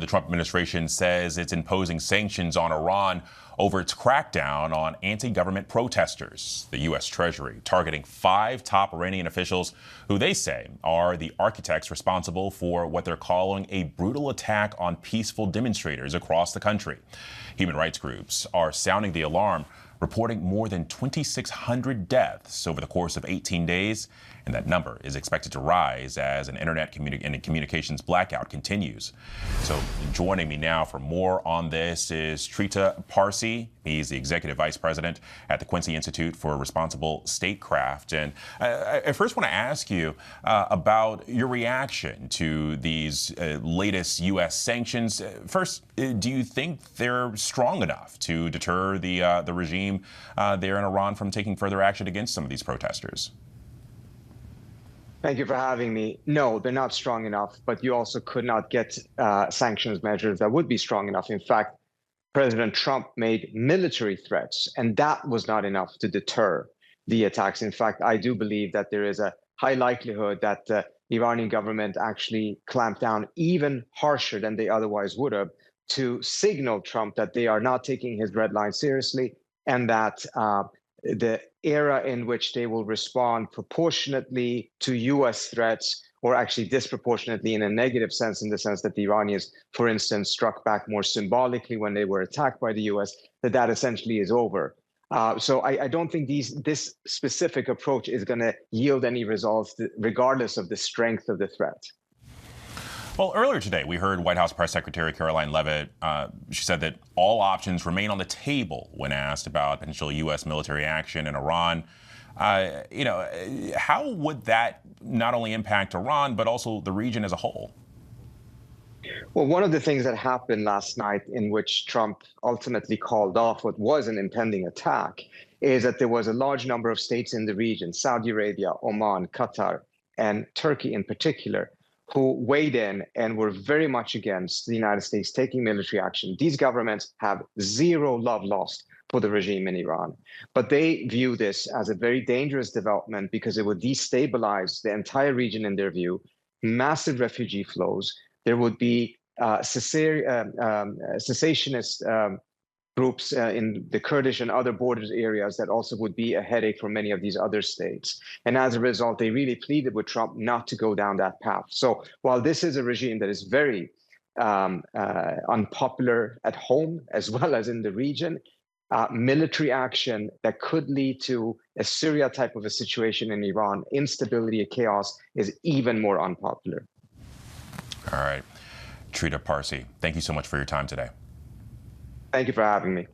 The Trump administration says it's imposing sanctions on Iran over its crackdown on anti-government protesters. The U.S. Treasury targeting 5 top Iranian officials who they say are the architects responsible for what they're calling a brutal attack on peaceful demonstrators across the country. Human rights groups are sounding the alarm, reporting more than 2,600 deaths over the course of 18 days. And that number is expected to rise as an internet and communications blackout continues. So joining me now for more on this is Trita Parsi. He's the executive vice president at the Quincy Institute for Responsible Statecraft. And I first want to ask you about your reaction to these latest U.S. sanctions. First, do you think they're strong enough to deter the regime there in Iran from taking further action against some of these protesters? Thank you for having me. No, they're not strong enough, but you also could not get sanctions measures that would be strong enough. In fact, President Trump made military threats, and that was not enough to deter the attacks. In fact, I do believe that there is a high likelihood that the Iranian government actually clamped down even harsher than they otherwise would have to signal Trump that they are not taking his red line seriously, and that the era in which they will respond proportionately to U.S. threats, or actually disproportionately in a negative sense, in the sense that the Iranians, for instance, struck back more symbolically when they were attacked by the U.S., that essentially is over. So I don't think this specific approach is going to yield any results, regardless of the strength of the threat. Well, earlier today, we heard White House Press Secretary Caroline Leavitt. She said that all options remain on the table when asked about potential U.S. military action in Iran. How would that not only impact Iran, but also the region as a whole? Well, one of the things that happened last night, in which Trump ultimately called off what was an impending attack, is that there was a large number of states in the region, Saudi Arabia, Oman, Qatar, and Turkey in particular, who weighed in and were very much against the United States taking military action. These governments have zero love lost for the regime in Iran, but they view this as a very dangerous development because it would destabilize the entire region in their view, massive refugee flows. There would be cessationist groups in the Kurdish and other border areas that also would be a headache for many of these other states. And as a result, they really pleaded with Trump not to go down that path. So while this is a regime that is very unpopular at home as well as in the region, military action that could lead to a Syria type of a situation in Iran, instability and chaos, is even more unpopular. All right. Trita Parsi, thank you so much for your time today. Thank you for having me.